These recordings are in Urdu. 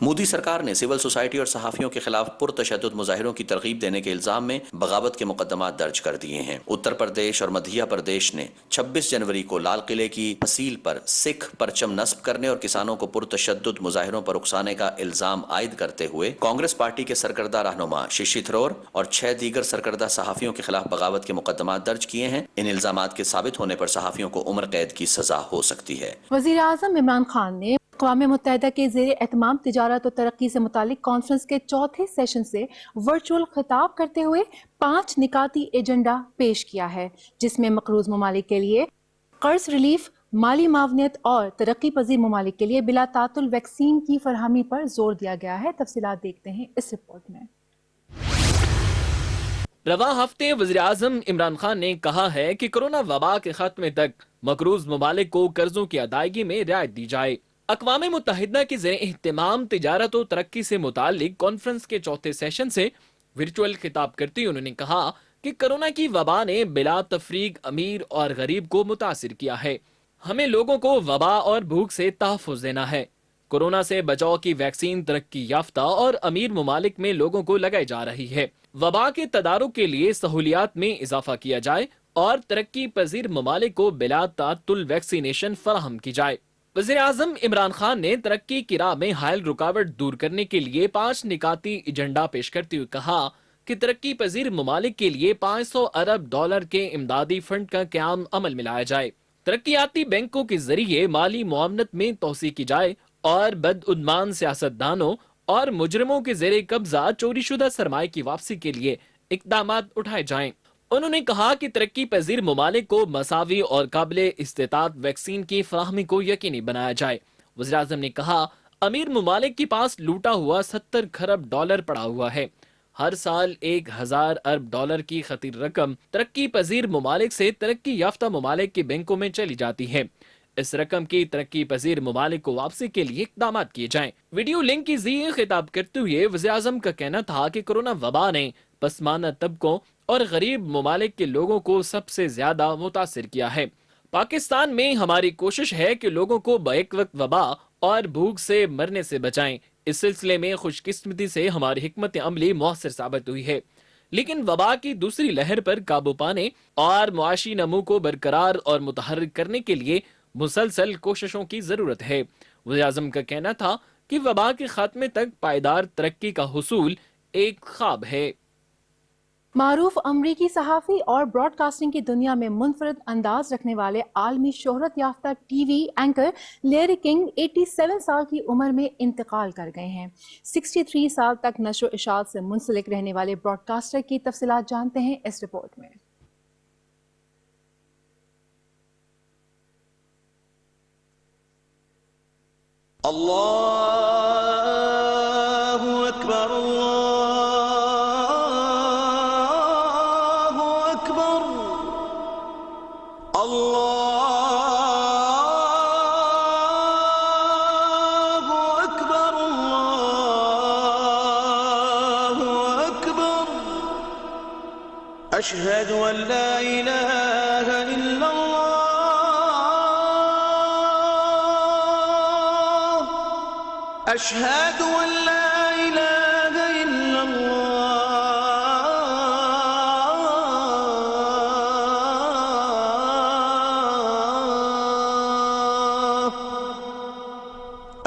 مودی سرکار نے سول سوسائٹی اور صحافیوں کے خلاف پرتشدد مظاہروں کی ترغیب دینے کے الزام میں بغاوت کے مقدمات درج کر دیے ہیں۔ اتر پردیش اور مدھیہ پردیش نے 26 جنوری کو لال قلعے کی فصیل پر سکھ پرچم نصب کرنے اور کسانوں کو پرتشدد مظاہروں پر اکسانے کا الزام عائد کرتے ہوئے کانگریس پارٹی کے سرکردہ رہنما ششی تھرور اور 6 دیگر سرکردہ صحافیوں کے خلاف بغاوت کے مقدمات درج کیے ہیں۔ ان الزامات کے ثابت ہونے پر صحافیوں کو عمر قید کی سزا ہو سکتی ہے۔ وزیر اعظم عمران خان نے اقوام متحدہ کے زیر اہتمام تجارت و ترقی سے متعلق کانفرنس کے چوتھے سیشن سے ورچوئل خطاب کرتے ہوئے 5 نکاتی ایجنڈا پیش کیا ہے، جس میں مقروض ممالک کے لیے قرض ریلیف، مالی معاونت اور ترقی پذیر ممالک کے لیے بلا تعطل ویکسین کی فراہمی پر زور دیا گیا ہے۔ تفصیلات دیکھتے ہیں اس رپورٹ میں۔ رواں ہفتے وزیر اعظم عمران خان نے کہا ہے کہ کورونا وبا کے خاتمے تک مقروض ممالک کو قرضوں کی ادائیگی میں رعایت دی جائے۔ اقوام متحدہ کے زیر اہتمام تجارت و ترقی سے متعلق کانفرنس کے چوتھے سیشن سے ورچوئل خطاب کرتے ہوئے انہوں نے کہا کہ کورونا کی وبا نے بلا تفریق امیر اور غریب کو متاثر کیا ہے۔ ہمیں لوگوں کو وبا اور بھوک سے تحفظ دینا ہے۔ کورونا سے بچاؤ کی ویکسین ترقی یافتہ اور امیر ممالک میں لوگوں کو لگائی جا رہی ہے۔ وبا کے تدارک کے لیے سہولیات میں اضافہ کیا جائے اور ترقی پذیر ممالک کو بلا تعطل ویکسینیشن فراہم کی جائے۔ وزیر اعظم عمران خان نے ترقی کی راہ میں حائل رکاوٹ دور کرنے کے لیے 5 نکاتی ایجنڈا پیش کرتے ہوئے کہا کہ ترقی پذیر ممالک کے لیے $500 ارب کے امدادی فنڈ کا قیام عمل میں لایا جائے، ترقیاتی بینکوں کے ذریعے مالی معاونت میں توسیع کی جائے اور بدعنوان سیاستدانوں اور مجرموں کے زیر قبضہ چوری شدہ سرمایہ کی واپسی کے لیے اقدامات اٹھائے جائیں۔ انہوں نے کہا کہ ترقی پذیر ممالک کو مساوی اور قابل استطاعت ویکسین کی فراہمی کو یقینی بنایا جائے۔ وزیر اعظم نے کہا امیر ممالک کے پاس لوٹا ہوا $70 کھرب پڑا ہوا ہے۔ ہر سال $1000 ارب کی خطیر رقم ترقی پذیر ممالک سے ترقی یافتہ ممالک کے بینکوں میں چلی جاتی ہے۔ اس رقم کی ترقی پذیر ممالک کو واپسی کے لیے اقدامات کیے جائیں۔ ویڈیو لنک کے ذریعے خطاب کرتے ہوئے وزیر اعظم کا کہنا تھا کہ کورونا وبا نے پسماندہ طبقوں اور غریب ممالک کے لوگوں کو سب سے زیادہ متاثر کیا ہے۔ پاکستان میں ہماری کوشش ہے کہ لوگوں کو بیک وقت وبا اور بھوک سے مرنے سے بچائیں۔ اس سلسلے میں خوش قسمتی سے ہماری حکمت عملی مؤثر ثابت ہوئی ہے، لیکن وبا کی دوسری لہر پر قابو پانے اور معاشی نمو کو برقرار اور متحرک کرنے کے لیے مسلسل کوششوں کی ضرورت ہے۔ وزیر اعظم کا کہنا تھا کہ وبا کے خاتمے تک پائیدار ترقی کا حصول ایک خواب ہے۔ معروف امریکی صحافی اور براڈ کاسٹنگ کی دنیا میں منفرد انداز رکھنے والے عالمی شہرت یافتہ T V anchor Larry king 87 سال کی عمر میں انتقال کر گئے ہیں۔ 63 سال تک نشر و اشاعت سے منسلک رہنے والے براڈ کاسٹر کی تفصیلات جانتے ہیں اس رپورٹ میں۔ اللہ اکبر اللہ اکبر اللہ اکبر اللہ اکبر اشہد ان لا الہ الا اللہ أشهد أن لا إله إلا الله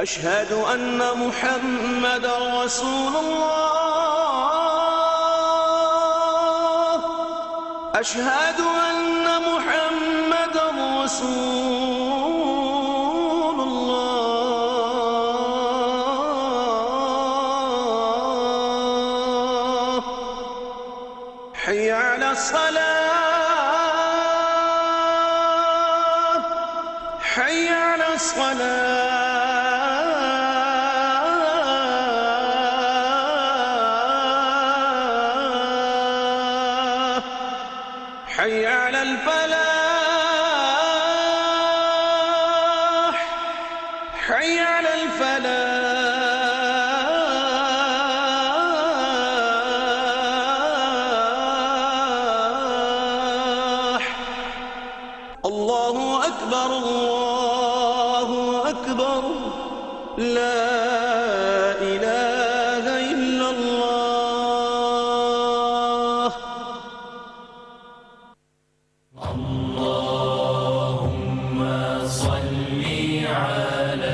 أشهد أن محمد رسول الله أشهد أن محمد رسول الله حي على الصلاة حي على الصلاة حي على الفلاح حي على الفلاح الله أكبر الله أكبر أكبر لا إله إلا الله. اللهم صل على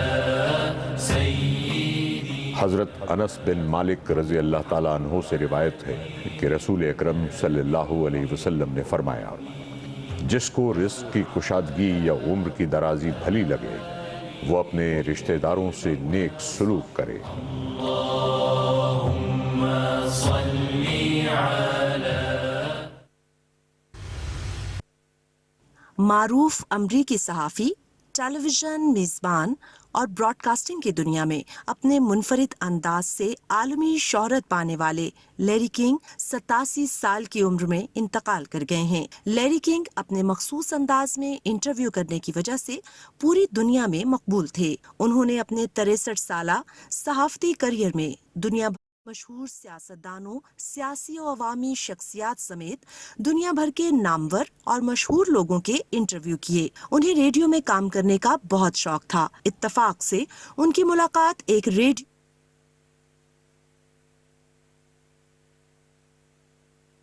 سيدي. حضرت انس بن مالک رضی اللہ تعالیٰ عنہ سے روایت ہے کہ رسول اکرم صلی اللہ علیہ وسلم نے فرمایا، جس کو رزق کی کشادگی یا عمر کی درازی بھلی لگے وہ اپنے رشتہ داروں سے نیک سلوک کرے۔ اللهم صل على. معروف امریکی صحافی، ٹیلی ویژن میزبان اور براڈ کاسٹنگ کی دنیا میں اپنے منفرد انداز سے عالمی شہرت پانے والے لیری کنگ 87 سال کی عمر میں انتقال کر گئے ہیں۔ لیری کنگ اپنے مخصوص انداز میں انٹرویو کرنے کی وجہ سے پوری دنیا میں مقبول تھے۔ انہوں نے اپنے 63 سالہ صحافتی کریئر میں دنیا بھر مشہور سیاستدانوں، سیاسی و عوامی شخصیات سمیت دنیا بھر کے نامور اور مشہور لوگوں کے انٹرویو کیے۔ انہیں ریڈیو میں کام کرنے کا بہت شوق تھا۔ اتفاق سے ان کی ملاقات ایک ریڈیو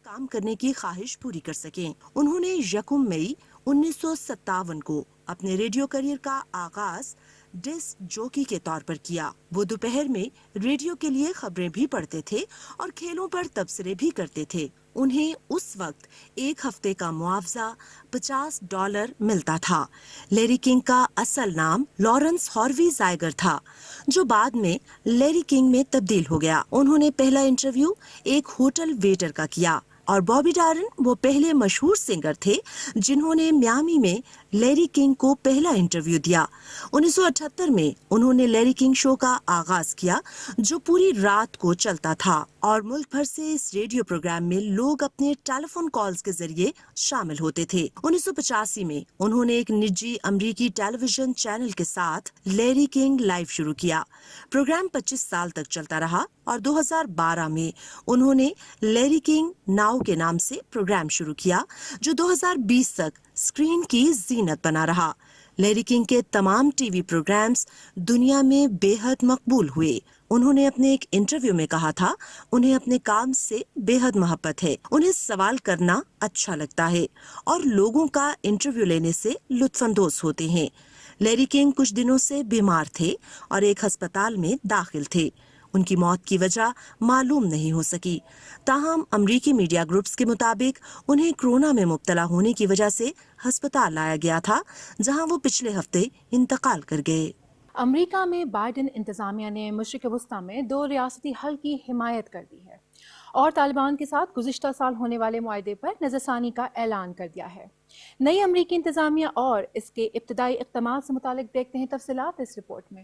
کام کرنے کی خواہش پوری کر سکیں۔ انہوں نے 1 مئی 1957 کو اپنے ریڈیو کریئر کا آغاز ڈسک جوکی کے طور پر کیا۔ وہ دوپہر میں ریڈیو کے لیے خبریں بھی پڑھتے تھے اور کھیلوں پر تبصرے بھی کرتے تھے۔ انہیں اس وقت 1 ہفتے کا معاوضہ $50 ملتا تھا۔ لیری کنگ کا اصل نام لارنس ہاروی زائگر تھا، جو بعد میں لیری کنگ میں تبدیل ہو گیا۔ انہوں نے پہلا انٹرویو ایک ہوٹل ویٹر کا کیا، اور بابی ڈارن وہ پہلے مشہور سنگر تھے جنہوں نے میامی میں لیری کنگ کو پہلا انٹرویو دیا۔ 1978 میں انہوں نے لیری کنگ شو کا آغاز کیا، جو پوری رات کو چلتا تھا، اور ملک بھر سے اس ریڈیو پروگرام میں لوگ اپنے ٹیلی فون کالز کے ذریعے شامل ہوتے تھے۔ 1985 میں انہوں نے ایک نجی امریکی ٹیلی ویژن چینل کے ساتھ لیری کنگ لائیو شروع کیا۔ پروگرام 25 سال تک چلتا رہا، اور 2012 میں انہوں نے لیری کنگ ناؤ کے نام سے پروگرام شروع کیا، جو 2020 تک اسکرین کی زینت بنا رہا۔ لیری کنگ کے تمام ٹی وی پروگرامز دنیا میں بے حد مقبول ہوئے۔ انہوں نے اپنے ایک انٹرویو میں کہا تھا، انہیں اپنے کام سے بے حد محبت ہے، انہیں سوال کرنا اچھا لگتا ہے اور لوگوں کا انٹرویو لینے سے لطف اندوز ہوتے ہیں۔ لیری کنگ کچھ دنوں سے بیمار تھے اور ایک ہسپتال میں داخل تھے۔ ان کی موت کی وجہ معلوم نہیں ہو سکی، تاہم امریکی میڈیا گروپس کے مطابق انہیں کرونا میں مبتلا ہونے کی وجہ سے ہسپتال لایا گیا تھا، جہاں وہ پچھلے ہفتے انتقال کر گئے۔ امریکہ میں بائیڈن انتظامیہ نے مشرق وسطی میں 2 ریاستی حل کی حمایت کر دی ہے اور طالبان کے ساتھ گزشتہ سال ہونے والے معاہدے پر نظر ثانی کا اعلان کر دیا ہے۔ نئی امریکی انتظامیہ اور اس کے ابتدائی اقدامات سے متعلق دیکھتے ہیں تفصیلات اس رپورٹ میں۔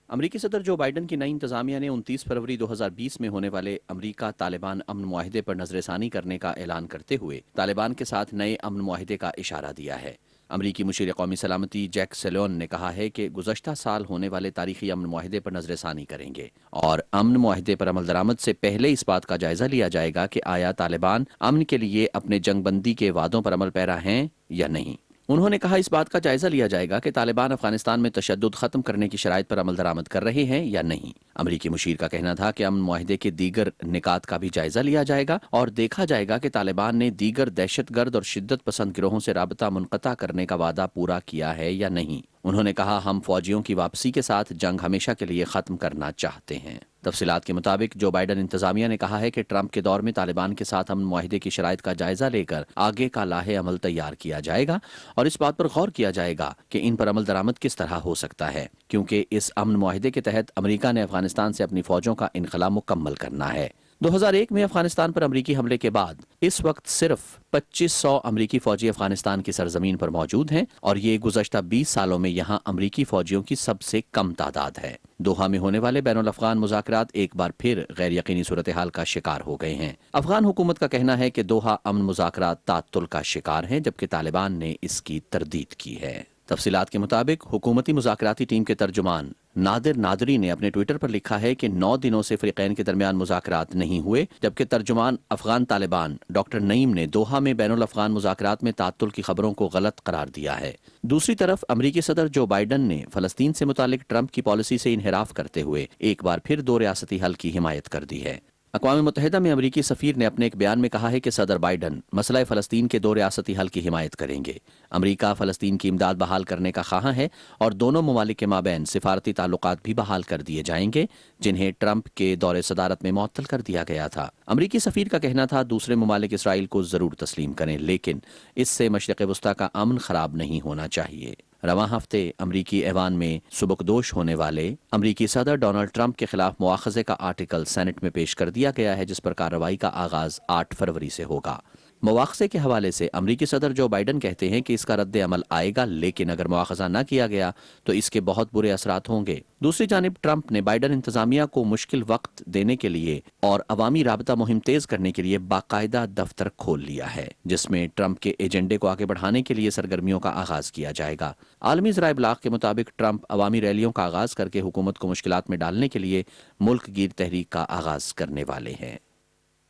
امریکی صدر جو بائیڈن کی نئی انتظامیہ نے 29 فروری 2020 میں ہونے والے امریکہ طالبان امن معاہدے پر نظر ثانی کرنے کا اعلان کرتے ہوئے طالبان کے ساتھ نئے امن معاہدے کا اشارہ دیا ہے۔ امریکی مشیر قومی سلامتی جیک سیلون نے کہا ہے کہ گزشتہ سال ہونے والے تاریخی امن معاہدے پر نظر ثانی کریں گے اور امن معاہدے پر عمل درآمد سے پہلے اس بات کا جائزہ لیا جائے گا کہ آیا طالبان امن کے لیے اپنے جنگ بندی کے وعدوں پر عمل پیرا ہیں یا نہیں۔ انہوں نے کہا اس بات کا جائزہ لیا جائے گا کہ طالبان افغانستان میں تشدد ختم کرنے کی شرائط پر عمل درآمد کر رہے ہیں یا نہیں۔ امریکی مشیر کا کہنا تھا کہ امن معاہدے کے دیگر نکات کا بھی جائزہ لیا جائے گا اور دیکھا جائے گا کہ طالبان نے دیگر دہشت گرد اور شدت پسند گروہوں سے رابطہ منقطع کرنے کا وعدہ پورا کیا ہے یا نہیں۔ انہوں نے کہا ہم فوجیوں کی واپسی کے ساتھ جنگ ہمیشہ کے لیے ختم کرنا چاہتے ہیں۔ تفصیلات کے مطابق جو بائیڈن انتظامیہ نے کہا ہے کہ ٹرمپ کے دور میں طالبان کے ساتھ امن معاہدے کی شرائط کا جائزہ لے کر آگے کا لاہ عمل تیار کیا جائے گا اور اس بات پر غور کیا جائے گا کہ ان پر عمل درآمد کس طرح ہو سکتا ہے، کیونکہ اس امن معاہدے کے تحت امریکہ نے افغانستان سے اپنی فوجوں کا انخلا مکمل کرنا ہے۔ 2001 میں افغانستان پر امریکی حملے کے بعد اس وقت صرف 2500 امریکی فوجی افغانستان کی سرزمین پر موجود ہیں اور یہ گزشتہ 20 سالوں میں یہاں امریکی فوجیوں کی سب سے کم تعداد ہے۔ دوحہ میں ہونے والے بین الافغان مذاکرات ایک بار پھر غیر یقینی صورتحال کا شکار ہو گئے ہیں۔ افغان حکومت کا کہنا ہے کہ دوحہ امن مذاکرات تعطل کا شکار ہیں، جبکہ طالبان نے اس کی تردید کی ہے۔ تفصیلات کے مطابق حکومتی مذاکراتی ٹیم کے ترجمان نادر نادری نے اپنے ٹویٹر پر لکھا ہے کہ 9 دنوں سے فریقین کے درمیان مذاکرات نہیں ہوئے، جبکہ ترجمان افغان طالبان ڈاکٹر نعیم نے دوحہ میں بین الافغان مذاکرات میں تعطل کی خبروں کو غلط قرار دیا ہے۔ دوسری طرف امریکی صدر جو بائیڈن نے فلسطین سے متعلق ٹرمپ کی پالیسی سے انحراف کرتے ہوئے ایک بار پھر 2 ریاستی حل کی حمایت کر دی ہے۔ اقوام متحدہ میں امریکی سفیر نے اپنے ایک بیان میں کہا ہے کہ صدر بائیڈن مسئلہ فلسطین کے 2 ریاستی حل کی حمایت کریں گے۔ امریکہ فلسطین کی امداد بحال کرنے کا خواہاں ہے اور دونوں ممالک کے مابین سفارتی تعلقات بھی بحال کر دیے جائیں گے، جنہیں ٹرمپ کے دور صدارت میں معطل کر دیا گیا تھا۔ امریکی سفیر کا کہنا تھا دوسرے ممالک اسرائیل کو ضرور تسلیم کریں، لیکن اس سے مشرق وسطیٰ کا امن خراب نہیں ہونا چاہیے۔ رواں ہفتے امریکی ایوان میں سبکدوش ہونے والے امریکی صدر ڈونلڈ ٹرمپ کے خلاف مواخذے کا آرٹیکل سینٹ میں پیش کر دیا گیا ہے، جس پر کارروائی کا آغاز 8 فروری سے ہوگا۔ مواخذے کے حوالے سے امریکی صدر جو بائیڈن کہتے ہیں کہ اس کا رد عمل آئے گا، لیکن اگر مواخذہ نہ کیا گیا تو اس کے بہت برے اثرات ہوں گے۔ دوسری جانب ٹرمپ نے بائیڈن انتظامیہ کو مشکل وقت دینے کے لیے اور عوامی رابطہ مہم تیز کرنے کے لیے باقاعدہ دفتر کھول لیا ہے، جس میں ٹرمپ کے ایجنڈے کو آگے بڑھانے کے لیے سرگرمیوں کا آغاز کیا جائے گا۔ عالمی ذرائع ابلاغ کے مطابق ٹرمپ عوامی ریلیوں کا آغاز کر کے حکومت کو مشکلات میں ڈالنے کے لیے ملک گیر تحریک کا آغاز کرنے والے ہیں۔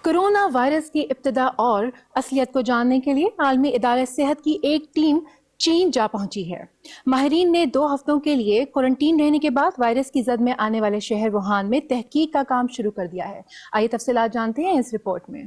کورونا وائرس کی ابتدا اور اصلیت کو جاننے کے لیے عالمی ادارہ صحت کی ایک ٹیم چین جا پہنچی ہے۔ ماہرین نے 2 ہفتوں کے لیے کوارنٹین رہنے کے بعد وائرس کی زد میں آنے والے شہر ووہان میں تحقیق کا کام شروع کر دیا ہے۔ آئیے تفصیلات جانتے ہیں اس رپورٹ میں۔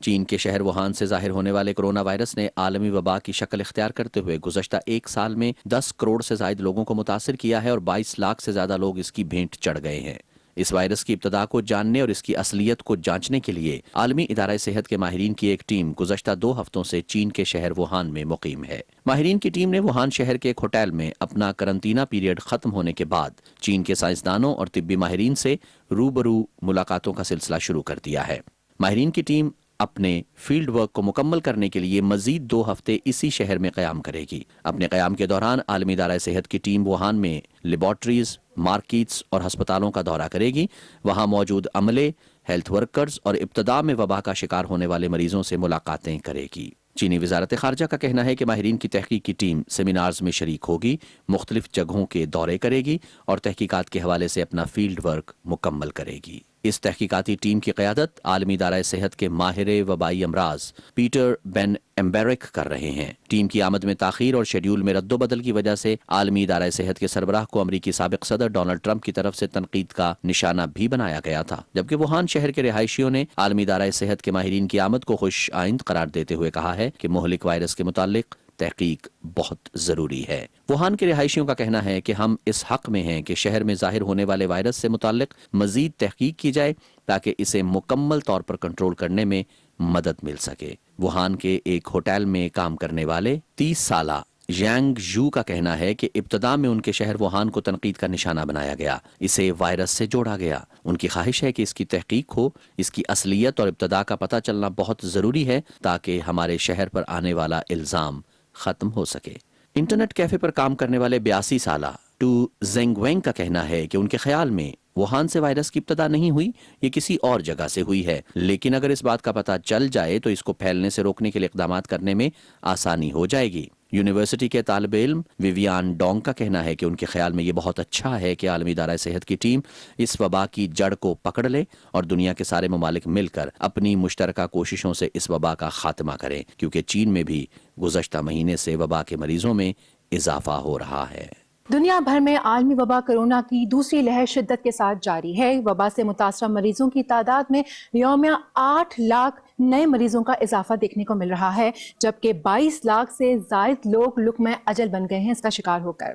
چین کے شہر ووہان سے ظاہر ہونے والے کرونا وائرس نے عالمی وبا کی شکل اختیار کرتے ہوئے گزشتہ 1 سال میں 10 کروڑ سے زائد لوگوں کو متاثر کیا ہے اور 22 لاکھ سے زیادہ لوگ اس کی بھینٹ چڑھ گئے ہیں۔ اس وائرس کی ابتدا کو جاننے اور اس کی اصلیت کو جانچنے کے لیے عالمی ادارہ صحت کے ماہرین کی ایک ٹیم گزشتہ 2 ہفتوں سے چین کے شہر ووہان میں مقیم ہے۔ ماہرین کی ٹیم نے ووہان شہر کے ایک ہوٹل میں اپنا قرنطینہ پیریڈ ختم ہونے کے بعد چین کے سائنسدانوں اور طبی ماہرین سے روبرو ملاقاتوں کا سلسلہ شروع کر دیا ہے۔ ماہرین کی ٹیم اپنے فیلڈ ورک کو مکمل کرنے کے لیے مزید 2 ہفتے اسی شہر میں قیام کرے گی۔ اپنے قیام کے دوران عالمی ادارہ صحت کی ٹیم ووہان میں لیبارٹریز، مارکیٹس اور ہسپتالوں کا دورہ کرے گی، وہاں موجود عملے، ہیلتھ ورکرز اور ابتدا میں وبا کا شکار ہونے والے مریضوں سے ملاقاتیں کرے گی۔ چینی وزارت خارجہ کا کہنا ہے کہ ماہرین کی تحقیق کی ٹیم سیمینارز میں شریک ہوگی، مختلف جگہوں کے دورے کرے گی اور تحقیقات کے حوالے سے اپنا فیلڈ ورک مکمل کرے گی۔ اس تحقیقاتی ٹیم کی قیادت عالمی ادارہ صحت کے ماہر وبائی امراض پیٹر بین ایمبیرک کر رہے ہیں۔ ٹیم کی آمد میں تاخیر اور شیڈیول میں رد و بدل کی وجہ سے عالمی ادارہ صحت کے سربراہ کو امریکی سابق صدر ڈونلڈ ٹرمپ کی طرف سے تنقید کا نشانہ بھی بنایا گیا تھا، جبکہ ووہان شہر کے رہائشیوں نے عالمی ادارہ صحت کے ماہرین کی آمد کو خوش آئند قرار دیتے ہوئے کہا ہے کہ مہلک وائرس کے متعلق تحقیق بہت ضروری ہے۔ ووہان کے رہائشیوں کا کہنا ہے کہ ہم اس حق میں ہیں کہ شہر میں ظاہر ہونے والے وائرس سے متعلق مزید تحقیق کی جائے تاکہ اسے مکمل طور پر کنٹرول کرنے میں مدد مل سکے۔ ووہان کے ایک ہوٹل میں کام کرنے والے 30 سالہ ژانگ ژو کا کہنا ہے کہ ابتدا میں ان کے شہر ووہان کو تنقید کا نشانہ بنایا گیا، اسے وائرس سے جوڑا گیا۔ ان کی خواہش ہے کہ اس کی تحقیق ہو، اس کی اصلیت اور ابتدا کا پتہ چلنا بہت ضروری ہے تاکہ ہمارے شہر پر آنے والا الزام ختم ہو سکے۔ انٹرنیٹ کیفے پر کام کرنے والے 82 سالہ ٹو زینگ وینگ کا کہنا ہے کہ ان کے خیال میں ووہان سے وائرس کی ابتدا نہیں ہوئی، یہ کسی اور جگہ سے ہوئی ہے، لیکن اگر اس بات کا پتہ چل جائے تو اس کو پھیلنے سے روکنے کے لیے اقدامات کرنے میں آسانی ہو جائے گی۔ یونیورسٹی کے طالب علم ویویان ڈونگ کا کہنا ہے کہ ان کے خیال میں یہ بہت اچھا ہے کہ عالمی ادارہ صحت کی ٹیم اس وبا کی جڑ کو پکڑ لے اور دنیا کے سارے ممالک مل کر اپنی مشترکہ کوششوں سے اس وبا کا خاتمہ کریں، کیونکہ چین میں بھی گزشتہ مہینے سے وبا کے مریضوں میں اضافہ ہو رہا ہے۔ دنیا بھر میں عالمی وبا کرونا کی دوسری لہر شدت کے ساتھ جاری ہے۔ وبا سے متاثرہ مریضوں کی تعداد میں یومیہ 8 لاکھ نئے مریضوں کا اضافہ دیکھنے کو مل رہا ہے، جبکہ 22 لاکھ سے زائد لوگ لقمہ اجل بن گئے ہیں اس کا شکار ہو کر۔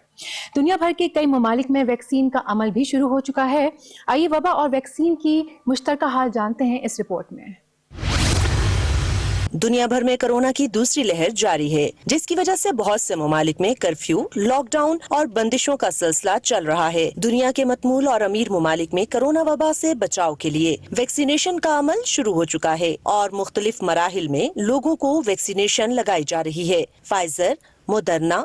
دنیا بھر کے کئی ممالک میں ویکسین کا عمل بھی شروع ہو چکا ہے۔ آئیے وبا اور ویکسین کی مشترکہ حال جانتے ہیں اس رپورٹ میں۔ دنیا بھر میں کرونا کی دوسری لہر جاری ہے، جس کی وجہ سے بہت سے ممالک میں کرفیو، لاک ڈاؤن اور بندشوں کا سلسلہ چل رہا ہے۔ دنیا کے متمول اور امیر ممالک میں کرونا وبا سے بچاؤ کے لیے ویکسینیشن کا عمل شروع ہو چکا ہے اور مختلف مراحل میں لوگوں کو ویکسینیشن لگائی جا رہی ہے۔ فائزر، مودرنا،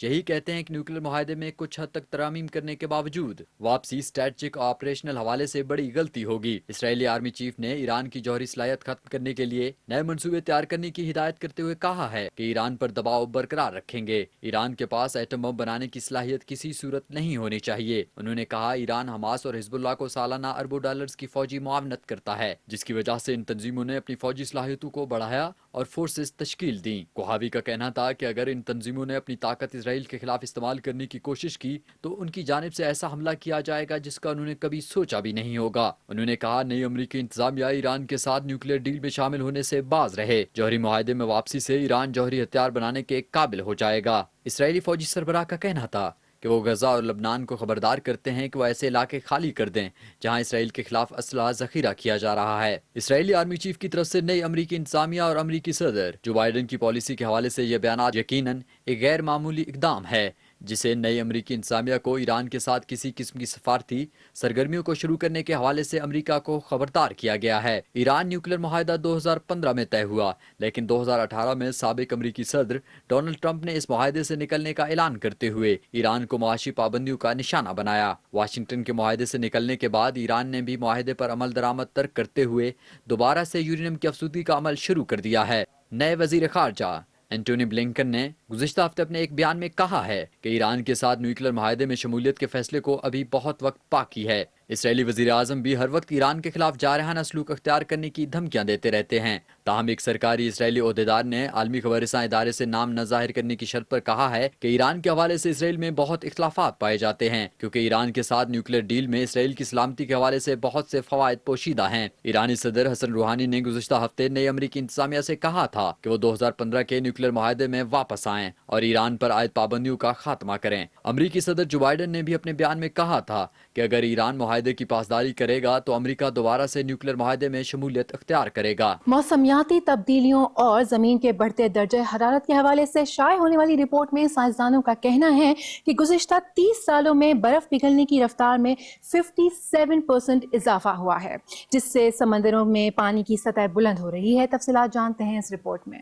یہی کہتے ہیں کہ نیوکلیئر معاہدے میں کچھ حد تک ترامیم کرنے کے باوجود واپسی اسٹریٹجک آپریشنل حوالے سے بڑی غلطی ہوگی۔ اسرائیلی آرمی چیف نے ایران کی جوہری صلاحیت ختم کرنے کے لیے نئے منصوبے تیار کرنے کی ہدایت کرتے ہوئے کہا ہے کہ ایران پر دباؤ برقرار رکھیں گے۔ ایران کے پاس ایٹم بم بنانے کی صلاحیت کسی صورت نہیں ہونی چاہیے۔ انہوں نے کہا ایران حماس اور حزب اللہ کو سالانہ اربوں ڈالرز کی فوجی معاونت کرتا ہے، جس کی وجہ سے ان تنظیموں نے اپنی فوجی صلاحیتوں کو بڑھایا اور فورسز تشکیل دیں۔ کوہاوی کا کہنا تھا کہ اگر ان تنظیموں نے اپنی طاقت اسرائیل کے خلاف استعمال کرنے کی کوشش کی تو ان کی جانب سے ایسا حملہ کیا جائے گا جس کا انہوں نے کبھی سوچا بھی نہیں ہوگا۔ انہوں نے کہا نئی امریکی انتظامیہ ایران کے ساتھ نیوکلیئر ڈیل میں شامل ہونے سے باز رہے۔ جوہری معاہدے میں واپسی سے ایران جوہری ہتھیار بنانے کے قابل ہو جائے گا۔ اسرائیلی فوجی سربراہ کا کہنا تھا کہ وہ غزہ اور لبنان کو خبردار کرتے ہیں کہ وہ ایسے علاقے خالی کر دیں جہاں اسرائیل کے خلاف اسلحہ ذخیرہ کیا جا رہا ہے۔ اسرائیلی آرمی چیف کی طرف سے نئی امریکی انتظامیہ اور امریکی صدر جو بائیڈن کی پالیسی کے حوالے سے یہ بیانات یقیناً ایک غیر معمولی اقدام ہے جسے نئی امریکی انتظامیہ کو ایران کے ساتھ کسی قسم کی سفارتی سرگرمیوں کو شروع کرنے کے حوالے سے امریکہ کو خبردار کیا گیا ہے۔ ایران نیوکلیئر معاہدہ 2015 میں طے ہوا، لیکن 2018 میں سابق امریکی صدر ڈونلڈ ٹرمپ نے اس معاہدے سے نکلنے کا اعلان کرتے ہوئے ایران کو معاشی پابندیوں کا نشانہ بنایا۔ واشنگٹن کے معاہدے سے نکلنے کے بعد ایران نے بھی معاہدے پر عمل درآمد ترک کرتے ہوئے دوبارہ سے یورینیم کی افزودگی کا عمل شروع کر دیا ہے۔ نئے وزیر خارجہ اینٹونی بلنکن نے گزشتہ ہفتے اپنے ایک بیان میں کہا ہے کہ ایران کے ساتھ نیوکلیئر معاہدے میں شمولیت کے فیصلے کو ابھی بہت وقت باقی ہے۔ اسرائیلی وزیر اعظم بھی ہر وقت ایران کے خلاف جارحانہ سلوک اختیار کرنے کی دھمکیاں دیتے رہتے ہیں۔ تاہم ایک سرکاری اسرائیلی عہدیدار نے عالمی خبر رساں ادارے سے نام نہ ظاہر کرنے کی شرط پر کہا ہے کہ ایران کے حوالے سے اسرائیل میں بہت اختلافات پائے جاتے ہیں کیونکہ ایران کے ساتھ نیوکلیئر ڈیل میں اسرائیل کی سلامتی کے حوالے سے بہت سے فوائد پوشیدہ ہیں۔ ایرانی صدر حسن روحانی نے گزشتہ ہفتے نئی امریکی انتظامیہ سے کہا تھا کہ وہ 2015 کے نیوکلیئر معاہدے میں واپس آئیں اور ایران پر عائد پابندیوں کا خاتمہ کریں۔ امریکی صدر جو بائیڈن نے بھی اپنے بیان میں کہا تھا کہ اگر ایران معاہدے کی پاسداری کرے گا تو امریکہ دوبارہ سے نیوکلیئر معاہدے میں شمولیت اختیار کرے گا۔ موسمیاتی تبدیلیوں اور زمین کے بڑھتے درجہ حرارت کے حوالے سے شائع ہونے والی رپورٹ میں سائنسدانوں کا کہنا ہے کہ گزشتہ 30 سالوں میں برف پگھلنے کی رفتار میں 57% اضافہ ہوا ہے، جس سے سمندروں میں پانی کی سطح بلند ہو رہی ہے۔ تفصیلات جانتے ہیں اس رپورٹ میں۔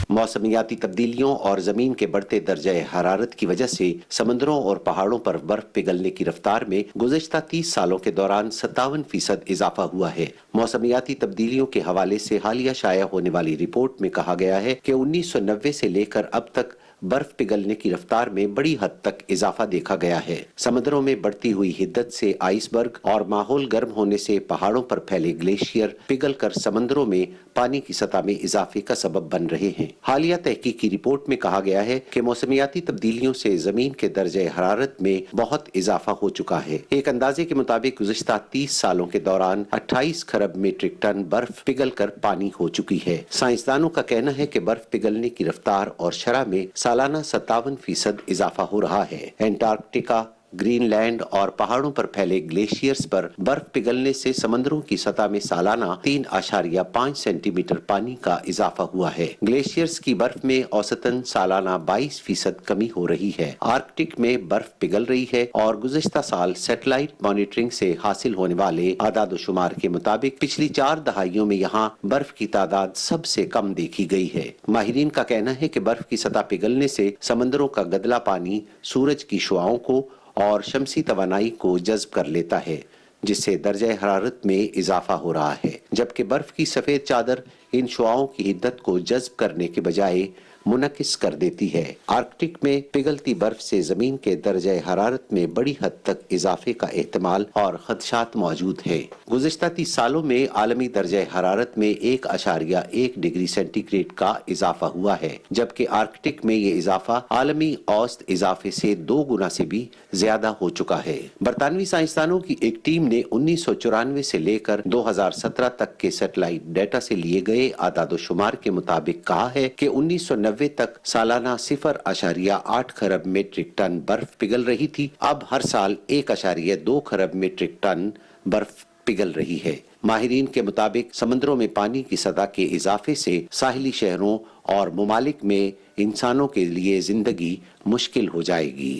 موسمیاتی تبدیلیوں اور زمین کے بڑھتے درجہ حرارت کی وجہ سے سمندروں اور پہاڑوں پر برف پگھلنے کی رفتار میں گزشتہ 30 سالوں کے دوران 57% اضافہ ہوا ہے۔ موسمیاتی تبدیلیوں کے حوالے سے حالیہ شائع ہونے والی رپورٹ میں کہا گیا ہے کہ 1990 سے لے کر اب تک برف پگھلنے کی رفتار میں بڑی حد تک اضافہ دیکھا گیا ہے۔ سمندروں میں بڑھتی ہوئی حدت سے آئس برگ اور ماحول گرم ہونے سے پہاڑوں پر پھیلے گلیشیئر پگھل کر سمندروں میں پانی کی سطح میں اضافے کا سبب بن رہے ہیں۔ حالیہ تحقیقی رپورٹ میں کہا گیا ہے کہ موسمیاتی تبدیلیوں سے زمین کے درجہ حرارت میں بہت اضافہ ہو چکا ہے۔ ایک اندازے کے مطابق گزشتہ 30 سالوں کے دوران 28 خرب میٹرک ٹن برف پگھل کر پانی ہو چکی ہے۔ سائنسدانوں کا کہنا ہے کہ برف پگھلنے کی رفتار اور شرح میں سالانہ 57% اضافہ ہو رہا ہے۔ انٹارکٹیکا، گرین لینڈ اور پہاڑوں پر پھیلے گلیشیئرز پر برف پگھلنے سے سمندروں کی سطح میں سالانہ 3.5 سینٹی میٹر پانی کا اضافہ ہوا ہے۔ گلیشیئرز کی برف میں اوسطاً سالانہ 22% کمی ہو رہی ہے۔ آرکٹک میں برف پگھل رہی ہے اور گزشتہ سال سیٹلائٹ مانیٹرنگ سے حاصل ہونے والے اعداد و شمار کے مطابق پچھلی 4 دہائیوں میں یہاں برف کی تعداد سب سے کم دیکھی گئی ہے۔ ماہرین کا کہنا ہے کہ برف کی سطح پگھلنے سے سمندروں کا گدلا پانی سورج کی شعاؤں کو اور شمسی توانائی کو جذب کر لیتا ہے، جس سے درجہ حرارت میں اضافہ ہو رہا ہے، جبکہ برف کی سفید چادر ان شعاؤں کی حدت کو جذب کرنے کے بجائے منعکس کر دیتی ہے۔ آرکٹک میں پگھلتی برف سے زمین کے درجہ حرارت میں بڑی حد تک اضافے کا احتمال اور خدشات موجود ہے۔ گزشتہ 30 سالوں میں عالمی درجہ حرارت میں 1.1 ڈگری سینٹی گریڈ کا اضافہ ہوا ہے، جبکہ آرکٹک میں یہ اضافہ عالمی اوسط اضافے سے 2 گنا سے بھی زیادہ ہو چکا ہے۔ برطانوی سائنسدانوں کی ایک ٹیم نے 1994 سے لے کر 2017 تک کے سیٹلائٹ ڈیٹا سے لیے گئے اعداد و شمار کے مطابق کہا ہے کہ 1990 تک سالانہ 0.8 خرب میٹرک ٹن برف پگھل رہی تھی، اب ہر سال 1.2 خرب میٹرک ٹن برف پگھل رہی ہے۔ ماہرین کے مطابق سمندروں میں پانی کی سطح کے اضافے سے ساحلی شہروں اور ممالک میں انسانوں کے لیے زندگی مشکل ہو جائے گی۔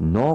9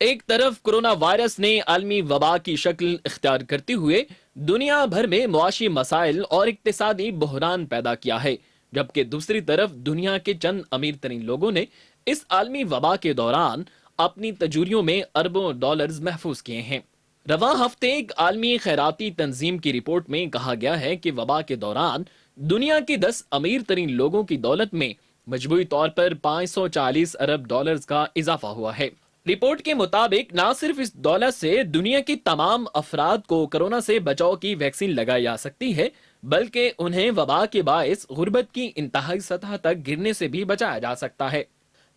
ایک طرف کورونا وائرس نے عالمی وبا کی شکل اختیار کرتے ہوئے دنیا بھر میں معاشی مسائل اور اقتصادی بحران پیدا کیا ہے، جبکہ دوسری طرف دنیا کے چند امیر ترین لوگوں نے اس عالمی وبا کے دوران اپنی تجوریوں میں اربوں ڈالرز محفوظ کیے ہیں۔ رواں ہفتے ایک عالمی خیراتی تنظیم کی رپورٹ میں کہا گیا ہے کہ وبا کے دوران دنیا کے 10 امیر ترین لوگوں کی دولت میں مجموعی طور پر 540 ارب ڈالرز کا اضافہ ہوا ہے۔ رپورٹ کے مطابق نہ صرف اس دولت سے دنیا کی تمام افراد کو کورونا سے بچاؤ کی ویکسین لگائی جا سکتی ہے، بلکہ انہیں وبا کے باعث غربت کی انتہائی سطح تک گرنے سے بھی بچایا جا سکتا ہے۔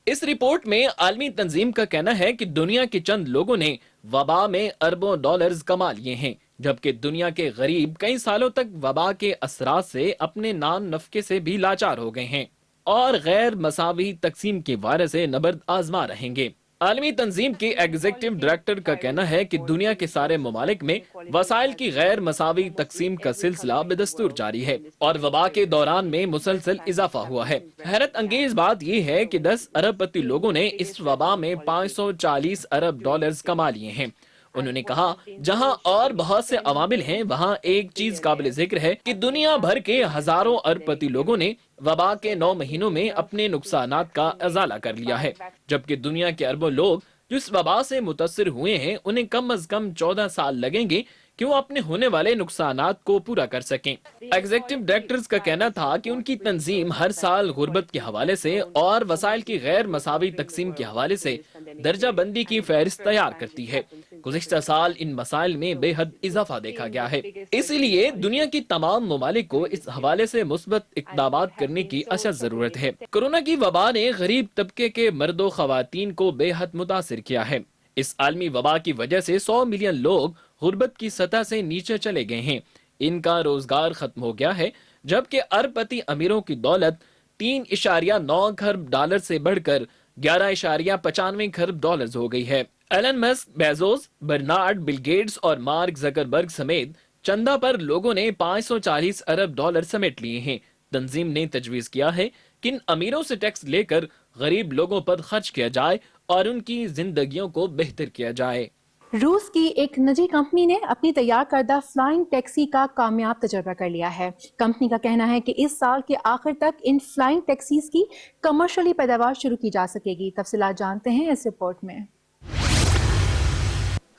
اس رپورٹ میں عالمی تنظیم کا کہنا ہے کہ دنیا کے چند لوگوں نے وبا میں اربوں ڈالرز کما لیے ہیں، جبکہ دنیا کے غریب کئی سالوں تک وبا کے اثرات سے اپنے نان نفقے سے بھی لاچار ہو گئے ہیں اور غیر مساوی تقسیم کے وائرس سے نبرد آزما رہیں گے۔ عالمی تنظیم کے ایگزیکٹو ڈائریکٹر کا کہنا ہے کہ دنیا کے سارے ممالک میں وسائل کی غیر مساوی تقسیم کا سلسلہ بدستور جاری ہے اور وبا کے دوران میں مسلسل اضافہ ہوا ہے۔ حیرت انگیز بات یہ ہے کہ 10 ارب پتی لوگوں نے اس وبا میں 540 ارب ڈالرز کما لیے ہیں۔ انہوں نے کہا جہاں اور بہت سے عوامل ہیں، وہاں ایک چیز قابل ذکر ہے کہ دنیا بھر کے ہزاروں ارب پتی لوگوں نے وبا کے 9 مہینوں میں اپنے نقصانات کا ازالہ کر لیا ہے، جبکہ دنیا کے اربوں لوگ جو اس وبا سے متاثر ہوئے ہیں انہیں کم از کم 14 سال لگیں گے کہ وہ اپنے ہونے والے نقصانات کو پورا کر سکیں۔ ایگزیکٹو ڈائریکٹرز کا کہنا تھا کہ ان کی تنظیم ہر سال غربت کے حوالے سے اور وسائل کی غیر مساوی تقسیم کے حوالے سے درجہ بندی کی فہرست تیار کرتی ہے۔ گزشتہ سال ان مسائل میں بے حد اضافہ دیکھا گیا ہے، اسی لیے دنیا کی تمام ممالک کو اس حوالے سے مثبت اقدامات کرنے کی اشد ضرورت ہے۔ کورونا کی وبا نے غریب طبقے کے مرد و خواتین کو بے حد متاثر کیا ہے۔ اس عالمی وبا کی وجہ سے 100 ملین لوگ غربت کی سطح سے نیچے چلے گئے ہیں، ان کا روزگار ختم ہو گیا ہے، جبکہ ارب پتی امیروں کی دولت 3.9 کھرب ڈالر سے بڑھ کر 11.95 کھرب ڈالرز ہو گئی ہے۔ ایلن مسک، بیزوس، برنارڈ، بل گیٹس اور مارک زکربرگ سمیت چندہ پر لوگوں نے 540 ارب ڈالر سمیٹ لیے ہیں۔ تنظیم نے تجویز کیا ہے کہ ان امیروں سے ٹیکس لے کر غریب لوگوں پر خرچ کیا جائے اور ان کی زندگیوں کو بہتر کیا جائے۔ روس کی ایک نجی کمپنی نے اپنی تیار کردہ فلائنگ ٹیکسی کا کامیاب تجربہ کر لیا ہے۔ کمپنی کا کہنا ہے کہ اس سال کے آخر تک ان فلائنگ ٹیکسیز کی کمرشلی پیداوار شروع کی جا سکے گی۔ تفصیلات جانتے ہیں اس رپورٹ میں۔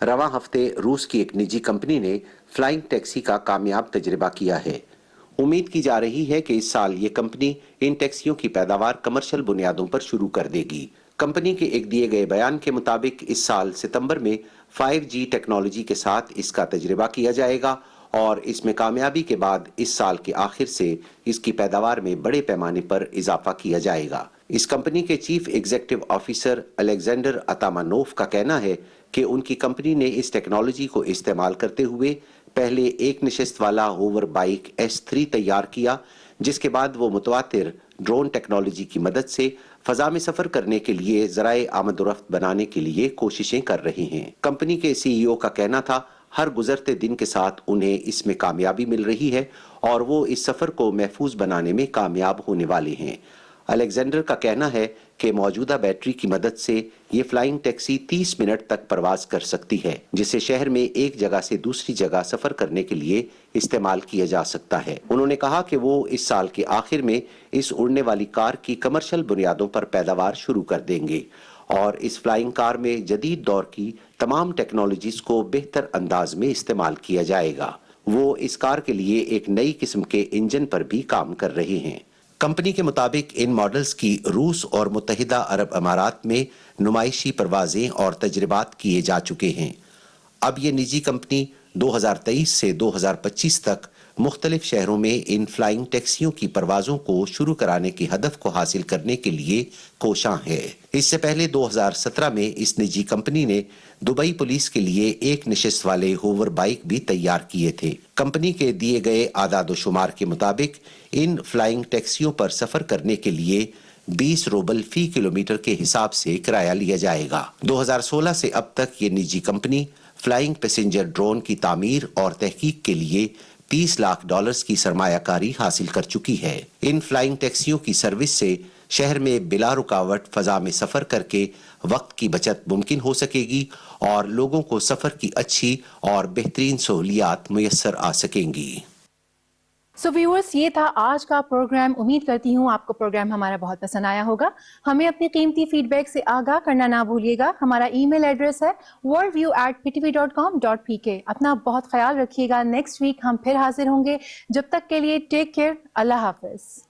رواں ہفتے روس کی ایک نجی کمپنی نے فلائنگ ٹیکسی کا کامیاب تجربہ کیا ہے۔ امید کی جا رہی ہے کہ اس سال یہ کمپنی ان ٹیکسیوں کی پیداوار کمرشل بنیادوں پر شروع کر دے گی۔ کمپنی کے ایک دیے گئے بیان کے مطابق اس سال ستمبر میں 5G ٹیکنالوجی کے ساتھ اس کا تجربہ کیا جائے گا اور اس میں کامیابی کے بعد اس سال کے آخر سے اس کی پیداوار میں بڑے پیمانے پر اضافہ کیا جائے گا۔ اس کمپنی کے چیف ایگزیکٹو آفیسر الیگزینڈر اتامانوف کا کہنا ہے کہ ان کی کمپنی نے اس ٹیکنالوجی کو استعمال کرتے ہوئے پہلے ایک نشست والا ہوور بائک S3 تیار کیا، جس کے بعد وہ متواتر ڈرون ٹیکنالوجی کی مدد سے فضا میں سفر کرنے کے لیے ذرائع آمد و رفت بنانے کے لیے کوششیں کر رہے ہیں۔ کمپنی کے CEO کا کہنا تھا ہر گزرتے دن کے ساتھ انہیں اس میں کامیابی مل رہی ہے اور وہ اس سفر کو محفوظ بنانے میں کامیاب ہونے والے ہیں۔ الیگزینڈر کا کہنا ہے کہ موجودہ بیٹری کی مدد سے یہ فلائنگ ٹیکسی 30 منٹ تک پرواز کر سکتی ہے، جسے شہر میں ایک جگہ سے دوسری جگہ سفر کرنے کے لیے استعمال کیا جا سکتا ہے۔ انہوں نے کہا کہ وہ اس سال کے آخر میں اس اڑنے والی کار کی کمرشل بنیادوں پر پیداوار شروع کر دیں گے اور اس فلائنگ کار میں جدید دور کی تمام ٹیکنالوجیز کو بہتر انداز میں استعمال کیا جائے گا۔ وہ اس کار کے لیے ایک نئی قسم کے انجن پر بھی کام کر رہے ہیں۔ کمپنی کے مطابق ان ماڈلز کی روس اور متحدہ عرب امارات میں نمائشی پروازیں اور تجربات کیے جا چکے ہیں۔ اب یہ نجی کمپنی 2023 سے 2025 تک مختلف شہروں میں ان فلائنگ ٹیکسیوں کی پروازوں کو شروع کرانے کے ہدف کو حاصل کرنے کے لیے کوشاں ہے۔ اس سے پہلے 2017 میں اس نجی کمپنی نے دبئی پولیس کے لیے ایک نشست والے ہوور بائک بھی تیار کیے تھے۔ کمپنی کے دیے گئے اعداد و شمار کے مطابق ان فلائنگ ٹیکسیوں پر سفر کرنے کے لیے 20 روبل فی کلومیٹر کے حساب سے کرایہ لیا جائے گا۔ 2016 سے اب تک یہ نجی کمپنی فلائنگ پیسنجر ڈرون کی تعمیر اور تحقیق کے لیے $30 لاکھ کی سرمایہ کاری حاصل کر چکی ہے۔ ان فلائنگ ٹیکسیوں کی سروس سے شہر میں بلا رکاوٹ فضا میں سفر کر کے وقت کی بچت ممکن ہو سکے گی اور لوگوں کو سفر کی اچھی اور بہترین سہولیات میسر آ سکیں گی۔ سو ویورز، یہ تھا آج کا پروگرام۔ امید کرتی ہوں آپ کو پروگرام ہمارا بہت پسند آیا ہوگا۔ ہمیں اپنی قیمتی فیڈ بیک سے آگاہ کرنا نہ بھولیے گا۔ ہمارا ای میل ایڈریس ہے worldview@ptv.com.pk۔ اپنا بہت خیال رکھیے گا۔ نیکسٹ ویک ہم پھر حاضر ہوں گے۔ جب تک کے لیے ٹیک کیئر۔ اللہ حافظ۔